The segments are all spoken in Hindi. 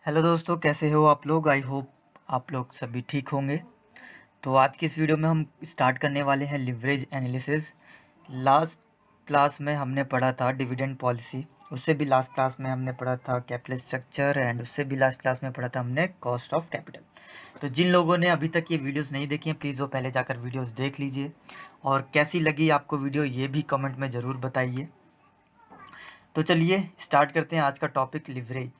हेलो दोस्तों, कैसे हो आप लोग। आई होप आप लोग सभी ठीक होंगे। तो आज की इस वीडियो में हम स्टार्ट करने वाले हैं लिवरेज एनालिसिस। लास्ट क्लास में हमने पढ़ा था डिविडेंड पॉलिसी, उससे भी लास्ट क्लास में हमने पढ़ा था कैपिटल स्ट्रक्चर एंड उससे भी लास्ट क्लास में पढ़ा था हमने कॉस्ट ऑफ कैपिटल। तो जिन लोगों ने अभी तक ये वीडियोस नहीं देखी हैं प्लीज़ वो पहले जाकर वीडियोस देख लीजिए, और कैसी लगी आपको वीडियो ये भी कमेंट में ज़रूर बताइए। तो चलिए स्टार्ट करते हैं आज का टॉपिक लिवरेज।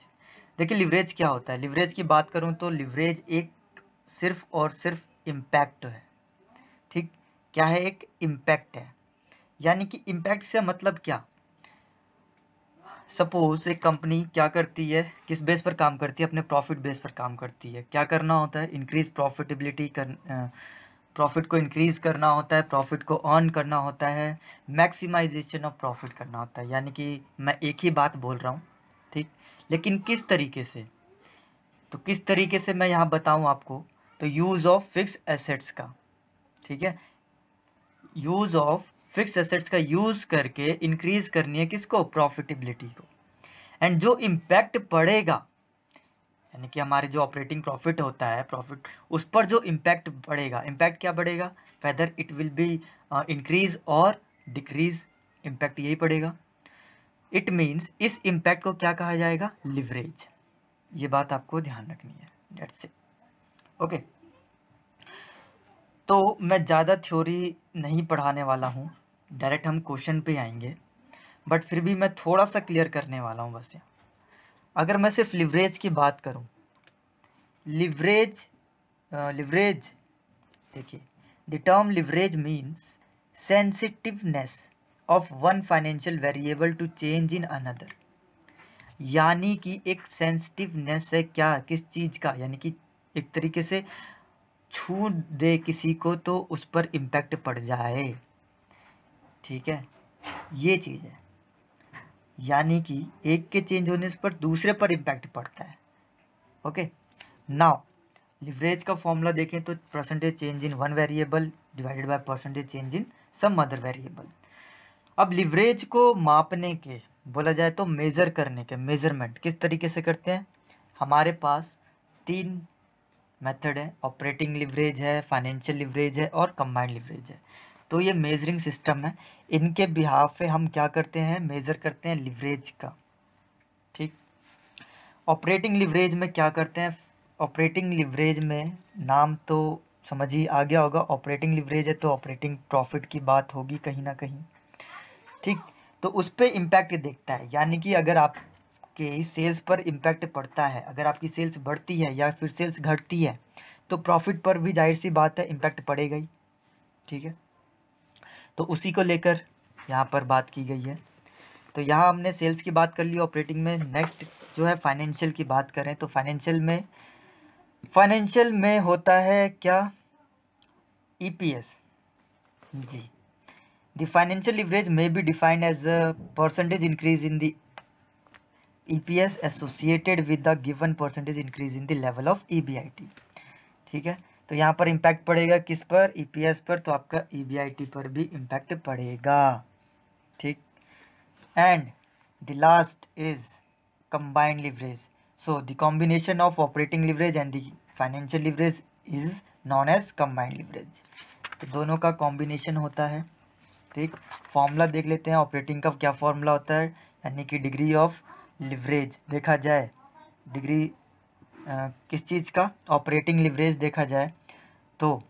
देखिए लिवरेज क्या होता है। लिवरेज की बात करूं तो लिवरेज एक सिर्फ और सिर्फ इम्पैक्ट है। ठीक, क्या है? एक इम्पैक्ट है। यानी कि इम्पैक्ट से मतलब क्या? सपोज एक कंपनी क्या करती है, किस बेस पर काम करती है? अपने प्रॉफिट बेस पर काम करती है। क्या करना होता है? इंक्रीज प्रॉफिटेबिलिटी प्रॉफिट को इंक्रीज़ करना होता है, प्रॉफिट को अर्न करना होता है, मैक्सिमाइजेशन ऑफ प्रॉफिट करना होता है। यानी कि मैं एक ही बात बोल रहा हूँ, ठीक, लेकिन किस तरीके से? तो किस तरीके से मैं यहाँ बताऊँ आपको, तो यूज़ ऑफ फिक्स एसेट्स का, ठीक है, यूज़ ऑफ फिक्स एसेट्स का यूज़ करके इंक्रीज़ करनी है किसको? प्रॉफिटेबिलिटी को। एंड जो इम्पैक्ट पड़ेगा, यानी कि हमारे जो ऑपरेटिंग प्रॉफिट होता है, प्रॉफिट, उस पर जो इम्पैक्ट बढ़ेगा, इम्पैक्ट क्या बढ़ेगा? Whether it will be increase और डिक्रीज, इम्पैक्ट यही पड़ेगा। इट मीन्स इस इम्पैक्ट को क्या कहा जाएगा? लिवरेज। ये बात आपको ध्यान रखनी है। That's it. ओके, तो मैं ज़्यादा थ्योरी नहीं पढ़ाने वाला हूँ, डायरेक्ट हम क्वेश्चन पे आएंगे, बट फिर भी मैं थोड़ा सा क्लियर करने वाला हूँ बस यहाँ। अगर मैं सिर्फ लिवरेज की बात करूँ, लिवरेज लिवरेज देखिए, the term leverage means sensitiveness of one financial variable to change in another. यानी कि एक सेंसिटिवनेस है क्या, किस चीज़ का? यानी कि एक तरीके से छू दे किसी को तो उस पर इम्पैक्ट पड़ जाए, ठीक है, ये चीज़ है। यानी कि एक के चेंज होने पर दूसरे पर इम्पैक्ट पड़ता है। ओके, नाउ लिवरेज का फॉर्मूला देखें तो percentage change in one variable divided by percentage change in some other variable. अब लिवरेज को मापने के, बोला जाए तो मेज़र करने के, मेज़रमेंट किस तरीके से करते हैं? हमारे पास तीन मेथड है, ऑपरेटिंग लिवरेज है, फाइनेंशियल लिवरेज है और कंबाइंड लिवरेज है। तो ये मेजरिंग सिस्टम है, इनके बिहाफ पे हम क्या करते हैं? मेज़र करते हैं लिवरेज का। ठीक, ऑपरेटिंग लिवरेज में क्या करते हैं? ऑपरेटिंग लिवरेज में नाम तो समझ ही आ गया होगा, ऑपरेटिंग लिवरेज है तो ऑपरेटिंग प्रॉफिट की बात होगी कहीं ना कहीं। ठीक, तो उस पर इम्पैक्ट देखता है। यानी कि अगर आपके सेल्स पर इम्पैक्ट पड़ता है, अगर आपकी सेल्स बढ़ती है या फिर सेल्स घटती है, तो प्रॉफिट पर भी जाहिर सी बात है इम्पैक्ट पड़ेगा ही। ठीक है, तो उसी को लेकर यहाँ पर बात की गई है। तो यहाँ हमने सेल्स की बात कर ली ऑपरेटिंग में। नेक्स्ट जो है फाइनेंशियल की बात करें तो फाइनेंशियल में होता है क्या? ईपीएस। जी, the financial leverage may be defined as a percentage increase in the EPS associated with the given percentage increase in the level of EBIT। ठीक है, तो यहाँ पर इम्पैक्ट पड़ेगा किस पर? EPS पर, तो आपका EBIT पर भी इम्पैक्ट पड़ेगा। ठीक, and the last is combined leverage. So the combination of operating leverage and the financial leverage is known as combined leverage. तो दोनों का कॉम्बिनेशन होता है। ठीक, फॉर्मूला देख लेते हैं ऑपरेटिंग का क्या फॉर्मूला होता है। यानी कि डिग्री ऑफ लिवरेज देखा जाए, डिग्री किस चीज़ का? ऑपरेटिंग लिवरेज देखा जाए तो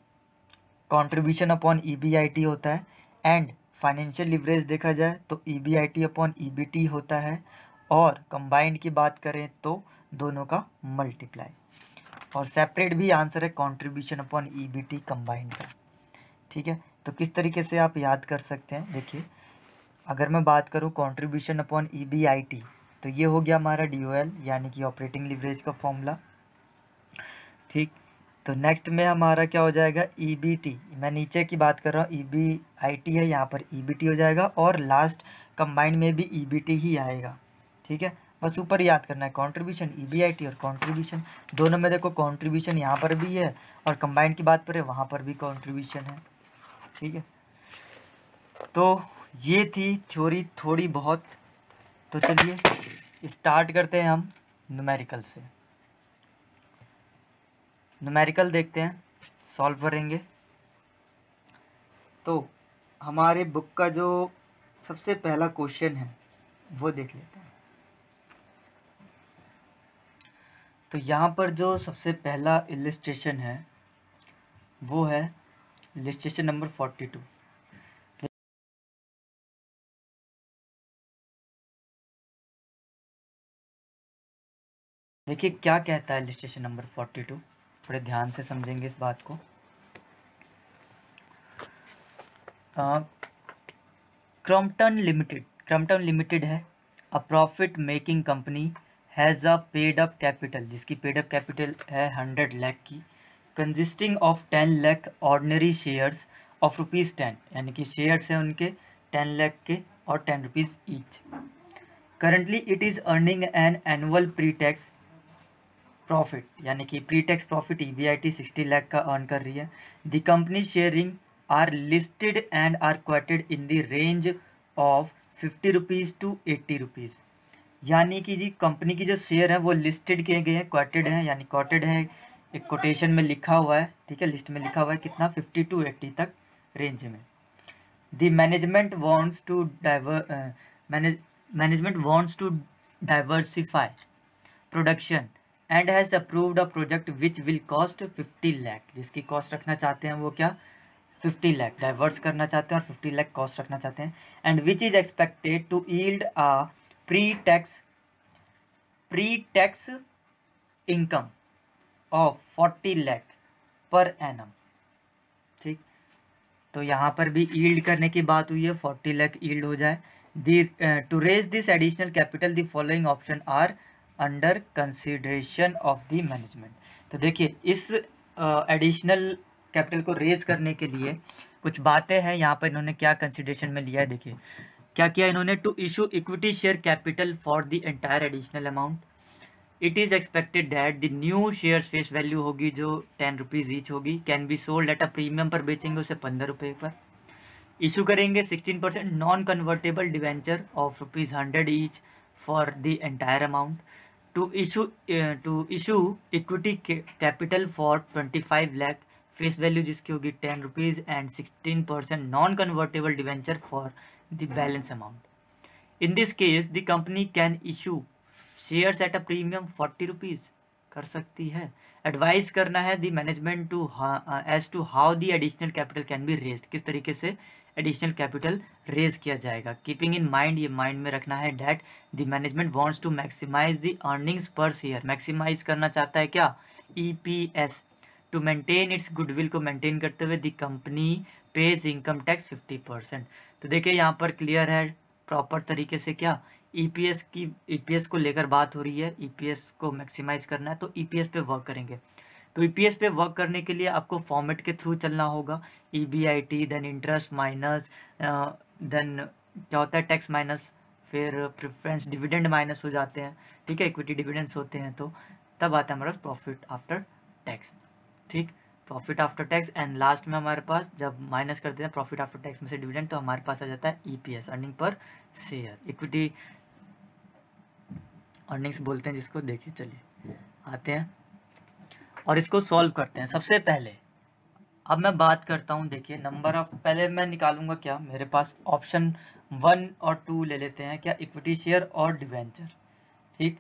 कंट्रीब्यूशन अपॉन EBIT होता है, एंड फाइनेंशियल लिवरेज देखा जाए तो EBIT अपॉन EBT होता है, और कंबाइंड की बात करें तो दोनों का मल्टीप्लाई, और सेपरेट भी आंसर है कंट्रीब्यूशन अपॉन EBT कंबाइंड का। ठीक है, तो किस तरीके से आप याद कर सकते हैं? देखिए, अगर मैं बात करूं कंट्रीब्यूशन अपॉन EBIT, तो ये हो गया हमारा DOL यानी कि ऑपरेटिंग लिवरेज का फॉर्मूला। ठीक, तो नेक्स्ट में हमारा क्या हो जाएगा? EBT। मैं नीचे की बात कर रहा हूँ, EBIT है, यहाँ पर EBT हो जाएगा, और लास्ट कंबाइंड में भी EBT ही आएगा। ठीक है, बस ऊपर याद करना है कंट्रीब्यूशन, EBIT और कंट्रीब्यूशन। दोनों में देखो कंट्रीब्यूशन यहाँ पर भी है, और कंबाइंड की बात करें वहाँ पर भी कंट्रीब्यूशन है। ठीक है, तो ये थी थ्योरी थोड़ी बहुत। तो चलिए स्टार्ट करते हैं हम न्यूमेरिकल से। न्यूमेरिकल देखते हैं, सॉल्व करेंगे। तो हमारे बुक का जो सबसे पहला क्वेश्चन है वो देख लेते हैं। तो यहाँ पर जो सबसे पहला इलिस्ट्रेशन है वो है इलिस्ट्रेशन नंबर 42। देखिए क्या कहता है इलिस्ट्रेशन नंबर 42, थोड़े ध्यान से समझेंगे इस बात को। क्रॉम्पटन लिमिटेड है a profit making company has a paid up capital, जिसकी पेड अप कैपिटल है 100 लाख की, consisting of 10 lakh ordinary shares of ₹10, यानी कि शेयर्स हैं उनके 10 लाख के और 10 rupees each. Currently it is earning an annual pre tax profit, यानी कि pre tax profit EBIT 60 lakh का अर्न कर रही है। The company sharing are listed and are quoted in the range of 50 rupees to 80 rupees, यानी कि जी कंपनी की जो शेयर है वो लिस्टेड किए गए हैं, क्वाटेड हैं, यानी क्वाटेड है, एक कोटेशन में लिखा हुआ है, ठीक है, लिस्ट में लिखा हुआ है कितना 50 टू 80 तक रेंज में। The management wants to diversify production and has approved a project which will cost 50 lakh, जिसकी कॉस्ट रखना चाहते हैं वो क्या 50 लाख, डाइवर्स करना चाहते हैं और 50 लाख कॉस्ट रखना चाहते हैं। And which is expected to yield a pre tax income of 40 lakh per annum. ठीक, तो यहाँ पर भी यील्ड करने की बात हुई है, 40 लाख यील्ड हो जाए। To raise this additional capital the following option are under consideration of the management. तो देखिए इस एडिशनल कैपिटल को रेज करने के लिए कुछ बातें हैं यहाँ पर, इन्होंने क्या कंसिडरेशन में लिया है। देखिए क्या किया इन्होंने, to issue equity share capital for the entire additional amount. It is expected that the new shares face value होगी जो 10 रुपीज़ ईच होगी, can be sold at a premium पर बेचेंगे उसे 15 रुपये पर। इशू करेंगे 16% non convertible debenture of ₹100 each for the entire amount. To issue equity capital for 25 lakh, face value जिसकी होगी 10 rupees and 16% non convertible debenture for the balance amount. In this case the company can issue shares at a premium 40 rupees कर सकती है। एडवाइस करना है the management to as to how the additional capital can be raised, किस तरीके से एडिशनल कैपिटल रेज किया जाएगा। कीपिंग इन माइंड, ये माइंड में रखना है, that the management wants to maximize the earnings per share, maximize करना चाहता है क्या EPS। To maintain its goodwill, को मेंटेन करते हुए the company page income tax 50%। तो देखिए यहाँ पर क्लियर है प्रॉपर तरीके से क्या EPS को लेकर बात हो रही है, EPS को मैक्सिमाइज करना है तो EPS पे वर्क करेंगे। तो EPS पे वर्क करने के लिए आपको फॉर्मेट के थ्रू चलना होगा, EBIT then interest minus then क्या होता है टैक्स माइनस, फिर प्रेफरेंस डिविडेंड माइनस हो जाते हैं, ठीक है, इक्विटी डिविडेंड्स होते हैं, तो तब आता है हमारा प्रॉफिट आफ्टर टैक्स। ठीक, profit after tax and last में हमारे पास जब माइनस करते हैं प्रॉफिट आफ्टर टैक्स में से डिविडेंड, तो हमारे पास आ जाता है EPS, earning per share, equity earnings बोलते हैं जिसको। देखिए चलिए आते हैं और इसको सॉल्व करते हैं। सबसे पहले अब मैं बात करता हूँ, देखिए नंबर ऑफ, पहले मैं निकालूंगा क्या, मेरे पास ऑप्शन 1 और 2 ले लेते हैं क्या, इक्विटी शेयर और डिवेंचर। ठीक,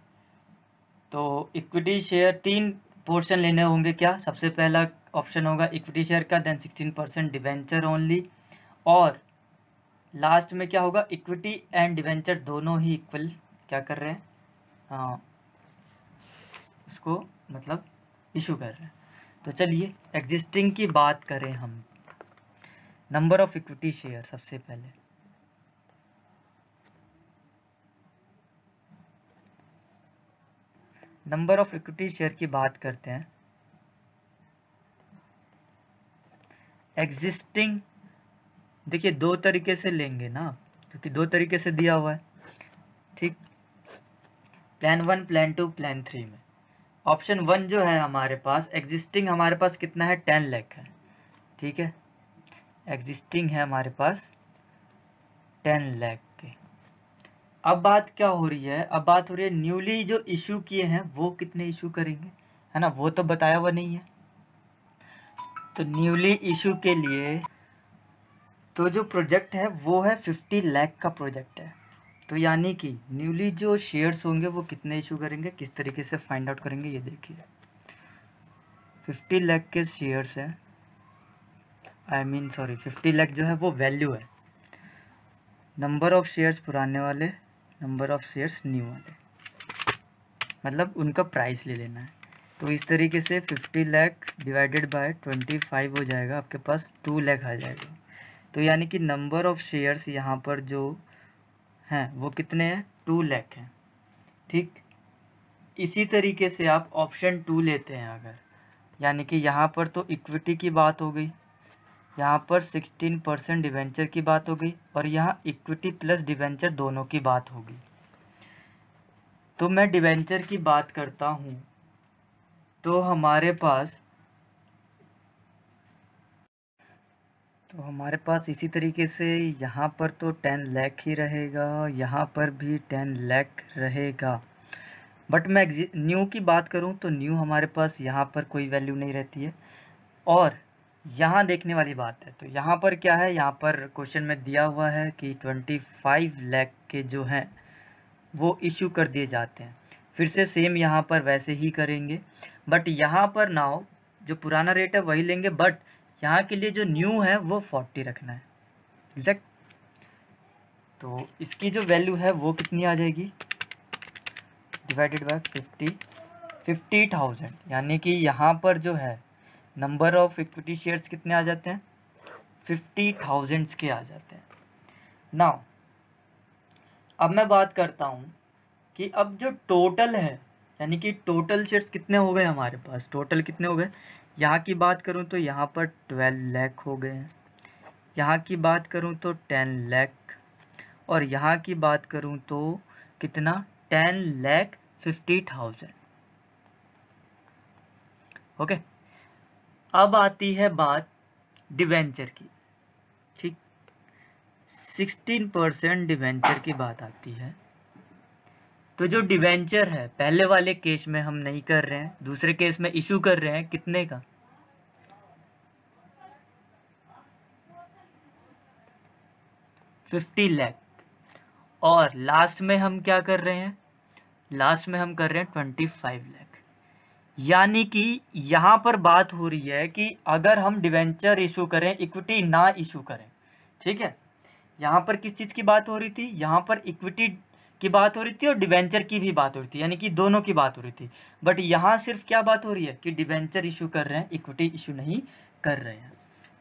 तो इक्विटी शेयर 3 पोर्शन लेने होंगे क्या, सबसे पहला ऑप्शन होगा इक्विटी शेयर का, देन 16% डिवेंचर ओनली, और लास्ट में क्या होगा इक्विटी एंड डिवेंचर दोनों ही इक्वल क्या कर रहे हैं, उसको मतलब इशू कर रहे हैं। तो चलिए एग्जिस्टिंग की बात करें हम, नंबर ऑफ इक्विटी शेयर, सबसे पहले नंबर ऑफ इक्विटी शेयर की बात करते हैं। एग्जिस्टिंग देखिए दो तरीके से लेंगे ना, क्योंकि दो तरीके से दिया हुआ है। ठीक, प्लान 1, प्लान 2, प्लान 3 में ऑप्शन 1 जो है हमारे पास एग्जिस्टिंग, हमारे पास कितना है 10 लाख है। ठीक है, एग्जिस्टिंग है हमारे पास 10 लाख के। अब बात क्या हो रही है, अब बात हो रही है न्यूली जो इशू किए हैं वो कितने इशू करेंगे, है ना, वो तो बताया हुआ नहीं है। तो न्यूली इशू के लिए तो जो प्रोजेक्ट है वो है 50 लाख का प्रोजेक्ट है। तो यानी कि न्यूली जो शेयर्स होंगे वो कितने इशू करेंगे, किस तरीके से फाइंड आउट करेंगे ये देखिए। 50 लाख के शेयर्स हैं, सॉरी 50 लाख जो है वो वैल्यू है, नंबर ऑफ शेयर्स पुराने वाले, नंबर ऑफ शेयर्स न्यू वाले, मतलब उनका प्राइस ले लेना है। तो इस तरीके से 50 लाख डिवाइडेड बाय 25 हो जाएगा, आपके पास 2 लाख आ जाएगा। तो यानी कि नंबर ऑफ शेयर्स यहाँ पर जो हैं वो कितने हैं, 2 लाख हैं। ठीक, इसी तरीके से आप ऑप्शन 2 लेते हैं अगर, यानी कि यहाँ पर तो इक्विटी की बात हो गई, यहाँ पर 16% डिवेंचर की बात हो गई, और यहाँ इक्विटी प्लस डिवेंचर दोनों की बात होगी। तो मैं डिवेंचर की बात करता हूँ, तो हमारे पास इसी तरीके से यहाँ पर तो 10 लाख ही रहेगा, यहाँ पर भी 10 लाख रहेगा। बट मैं न्यू की बात करूँ तो न्यू हमारे पास यहाँ पर कोई वैल्यू नहीं रहती है। और यहाँ देखने वाली बात है, तो यहाँ पर क्या है, यहाँ पर क्वेश्चन में दिया हुआ है कि 25 लाख के जो हैं वो इशू कर दिए जाते हैं। फिर से सेम यहाँ पर वैसे ही करेंगे, बट यहाँ पर नाउ जो पुराना रेट है वही लेंगे, बट यहाँ के लिए जो न्यू है वो 40 रखना है एग्जैक्ट। तो इसकी जो वैल्यू है वो कितनी आ जाएगी, डिवाइडेड बाय 50,000, यानी कि यहाँ पर जो है नंबर ऑफ इक्विटी शेयर्स कितने आ जाते हैं, 50,000 के आ जाते हैं। नाउ अब मैं बात करता हूँ कि अब जो टोटल है, यानी कि टोटल शेयर्स कितने हो गए हमारे पास, टोटल कितने हो गए, यहाँ की बात करूँ तो यहाँ पर 12 लाख हो गए हैं, यहाँ की बात करूँ तो 10 लाख, और यहाँ की बात करूँ तो कितना, 10,50,000। ओके, अब आती है बात डिवेंचर की। ठीक, 16% डिवेंचर की बात आती है। तो जो डिवेंचर है पहले वाले केस में हम नहीं कर रहे हैं, दूसरे केस में इशू कर रहे हैं कितने का, 50 लाख, और लास्ट में हम क्या कर रहे हैं, लास्ट में हम कर रहे हैं 25 लाख। यानी कि यहाँ पर बात हो रही है कि अगर हम डिवेंचर इशू करें, इक्विटी ना इशू करें, ठीक है, यहाँ पर किस चीज़ की बात हो रही थी, यहाँ पर इक्विटी की बात हो रही थी और डिवेंचर की भी बात हो रही थी, यानी कि दोनों की बात हो रही थी। बट यहाँ सिर्फ क्या बात हो रही है कि डिवेंचर इशू कर रहे हैं, इक्विटी इशू नहीं कर रहे हैं।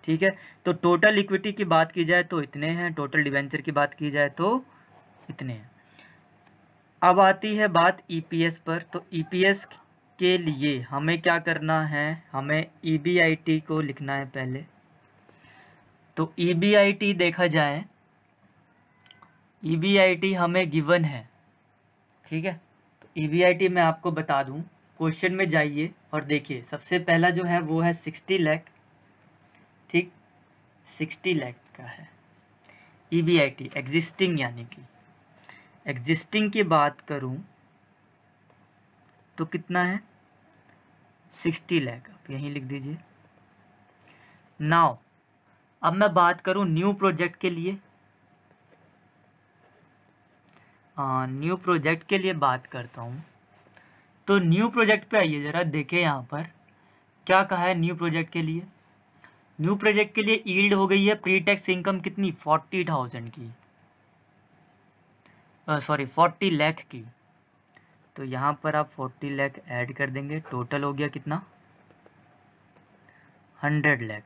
ठीक है, तो टोटल इक्विटी की बात की जाए तो इतने हैं, टोटल डिवेंचर की बात की जाए तो इतने हैं। अब आती है बात ईपीएस पर। तो ईपीएस के लिए हमें क्या करना है, हमें ईबीआईटी को लिखना है पहले। तो ईबीआईटी देखा जाए, ईबीआईटी हमें गिवन है, ठीक है। तो ईबीआईटी मैं आपको बता दूं, क्वेश्चन में जाइए और देखिए, सबसे पहला जो है वो है 60 लाख, ठीक, 60 लाख का है ईबीआईटी एग्जिस्टिंग, यानी कि एग्जिस्टिंग की बात करूं तो कितना है, 60 लाख, आप यहीं लिख दीजिए। नाउ अब मैं बात करूं न्यू प्रोजेक्ट के लिए, न्यू प्रोजेक्ट के लिए बात करता हूं। तो न्यू प्रोजेक्ट पे आइए ज़रा, देखें यहाँ पर क्या कहा है न्यू प्रोजेक्ट के लिए। न्यू प्रोजेक्ट के लिए यील्ड हो गई है प्री टैक्स इनकम कितनी, 40,000 की, सॉरी 40 लाख की। तो यहाँ पर आप 40 लाख ऐड कर देंगे, टोटल हो गया कितना, 100 लाख।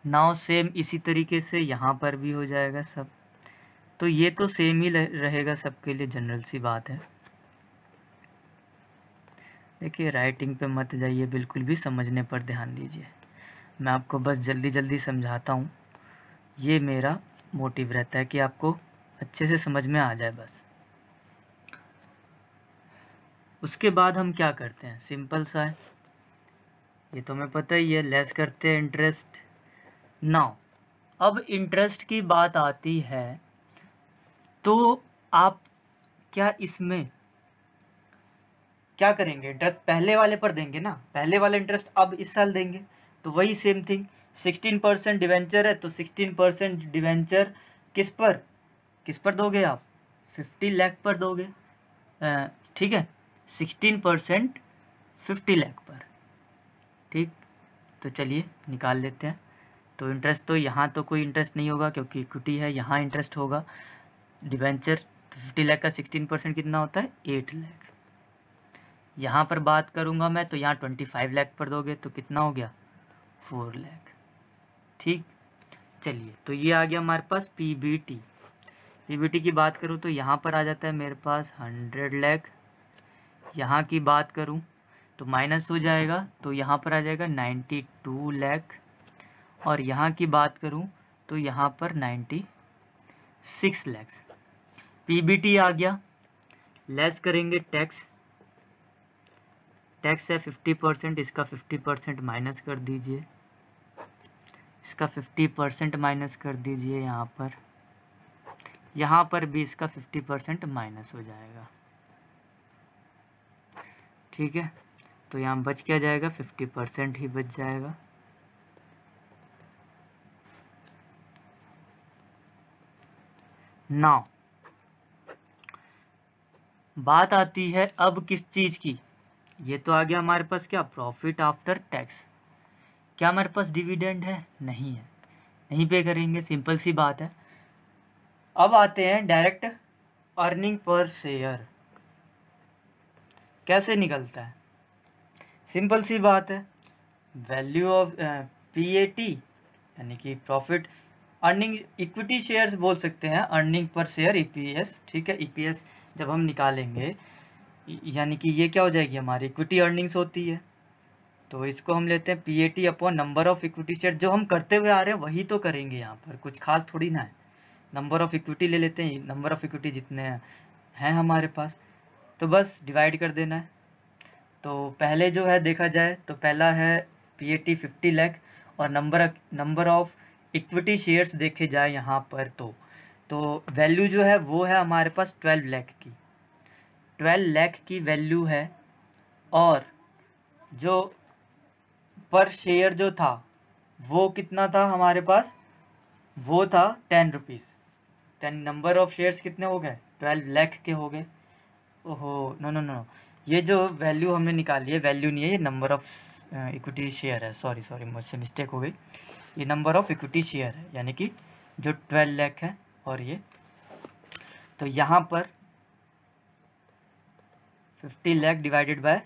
नाउ सेम इसी तरीके से यहाँ पर भी हो जाएगा सब। तो ये तो सेम ही रहेगा सबके लिए, जनरल सी बात है। देखिए राइटिंग पे मत जाइए, बिल्कुल भी समझने पर ध्यान दीजिए। मैं आपको बस जल्दी जल्दी समझाता हूँ, ये मेरा मोटिव रहता है कि आपको अच्छे से समझ में आ जाए बस। उसके बाद हम क्या करते हैं, सिंपल सा है, ये तो हमें पता ही है, लेस करते हैं इंटरेस्ट। नाउ अब इंटरेस्ट की बात आती है, तो आप क्या इसमें क्या करेंगे, इंटरेस्ट पहले वाले पर देंगे ना, पहले वाला इंटरेस्ट अब इस साल देंगे, तो वही सेम थिंग 16% डिवेंचर है तो 16% डिवेंचर किस पर दोगे आप, 50 लाख पर दोगे, ठीक है, 16% 50 लाख पर, ठीक। तो चलिए निकाल लेते हैं। तो इंटरेस्ट तो यहाँ तो कोई इंटरेस्ट नहीं होगा क्योंकि इक्विटी है, यहाँ इंटरेस्ट होगा। डिवेंचर तो 50 लाख का 16% कितना होता है, 8 लाख। यहाँ पर बात करूँगा मैं तो यहाँ 25 लाख पर दोगे तो कितना हो गया, 4 लाख, ठीक। चलिए तो ये आ गया हमारे पास पीबीटी। पीबीटी की बात करूँ तो यहाँ पर आ जाता है मेरे पास 100 लाख। यहाँ की बात करूँ तो माइनस हो जाएगा तो यहाँ पर आ जाएगा 92 लाख। और यहाँ की बात करूँ तो यहाँ पर 96 लाख। पीबीटी आ गया, लेस करेंगे टैक्स, टैक्स है 50%, इसका 50% माइनस कर दीजिए, इसका 50% माइनस कर दीजिए, यहाँ पर भी इसका 50% माइनस हो जाएगा, ठीक है। तो यहाँ बच क्या जाएगा, 50% ही बच जाएगा। नाउ बात आती है अब किस चीज़ की, ये तो आ गया हमारे पास क्या, प्रॉफिट आफ्टर टैक्स। क्या हमारे पास डिविडेंड है, नहीं है, नहीं पे करेंगे, सिंपल सी बात है। अब आते हैं डायरेक्ट अर्निंग पर शेयर, कैसे निकलता है, सिंपल सी बात है, वैल्यू ऑफ पीएटी यानी कि प्रॉफिट अर्निंग इक्विटी शेयर्स बोल सकते हैं, अर्निंग पर शेयर ईपीएस, ठीक है। ईपीएस जब हम निकालेंगे यानी कि ये क्या हो जाएगी, हमारी इक्विटी अर्निंग्स होती है, तो इसको हम लेते हैं PAT upon number of equity share, जो हम करते हुए आ रहे हैं वही तो करेंगे, यहाँ पर कुछ खास थोड़ी ना है। नंबर ऑफ इक्विटी ले लेते हैं, नंबर ऑफ इक्विटी जितने हैं हमारे पास, तो बस डिवाइड कर देना है। तो पहले जो है देखा जाए तो पहला है पीएटी 50 लाख और नंबर ऑफ इक्विटी शेयर्स देखे जाए यहाँ पर तो वैल्यू जो है वो है हमारे पास 12 लाख की, 12 लाख की वैल्यू है। और जो पर शेयर जो था वो कितना था हमारे पास, वो था 10 रुपीज़। 10 नंबर ऑफ शेयर्स कितने हो गए, 12 लाख के हो गए। ओहो नो नो नो, ये जो वैल्यू हमने निकाली है वैल्यू नहीं है, ये नंबर ऑफ इक्विटी शेयर है, सॉरी मुझसे मिस्टेक हो गई, ये नंबर ऑफ इक्विटी शेयर है, यानी कि जो 12 लाख है। और ये तो यहाँ पर 50 लाख डिवाइडेड बाय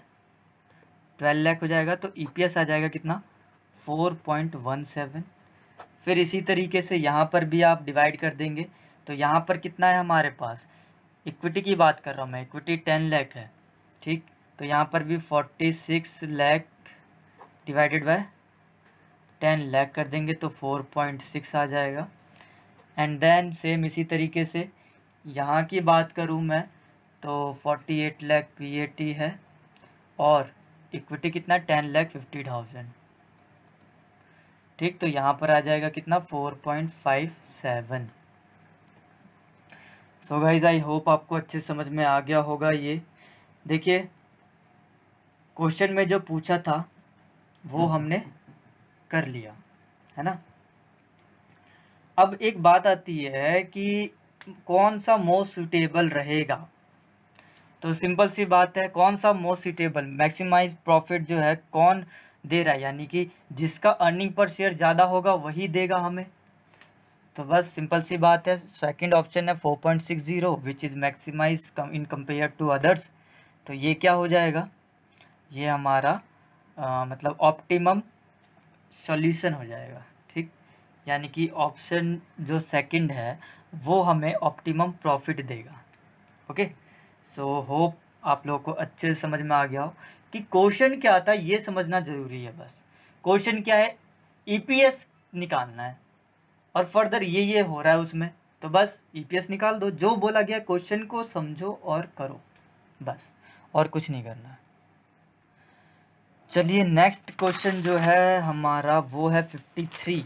12 लाख हो जाएगा, तो ईपीएस आ जाएगा कितना, 4.17। फिर इसी तरीके से यहाँ पर भी आप डिवाइड कर देंगे, तो यहाँ पर कितना है हमारे पास, इक्विटी की बात कर रहा हूँ मैं, इक्विटी 10 लाख है, ठीक। तो यहाँ पर भी 46 लाख डिवाइडेड बाय 10 लाख कर देंगे तो 4.6 आ जाएगा। एंड देन सेम इसी तरीके से यहाँ की बात करूँ मैं तो 48 लाख पीएटी है और इक्विटी कितना 10,50,000, ठीक। तो यहाँ पर आ जाएगा कितना 4.57। सो गाइज आई होप आपको अच्छे समझ में आ गया होगा। ये देखिए क्वेश्चन में जो पूछा था वो हमने कर लिया है ना। अब एक बात आती है कि कौन सा मोस्ट सूटेबल रहेगा, तो सिंपल सी बात है, कौन सा मोस्ट सूटेबल मैक्सिमाइज प्रॉफिट जो है कौन दे रहा है, यानी कि जिसका अर्निंग पर शेयर ज़्यादा होगा वही देगा हमें। तो बस सिंपल सी बात है, सेकंड ऑप्शन है 4.60 which is maximize in compare to others. तो ये क्या हो जाएगा, ये हमारा मतलब ऑप्टिमम सॉल्यूशन हो जाएगा, ठीक। यानी कि ऑप्शन जो सेकंड है वो हमें ऑप्टिमम प्रॉफिट देगा। ओके, सो होप आप लोगों को अच्छे से समझ में आ गया हो कि क्वेश्चन क्या आता है, ये समझना ज़रूरी है। बस क्वेश्चन क्या है, ईपीएस निकालना है और फर्दर ये हो रहा है उसमें, तो बस ईपीएस निकाल दो, जो बोला गया क्वेश्चन को समझो और करो, बस और कुछ नहीं करना। चलिए नेक्स्ट क्वेश्चन जो है हमारा वो है 43।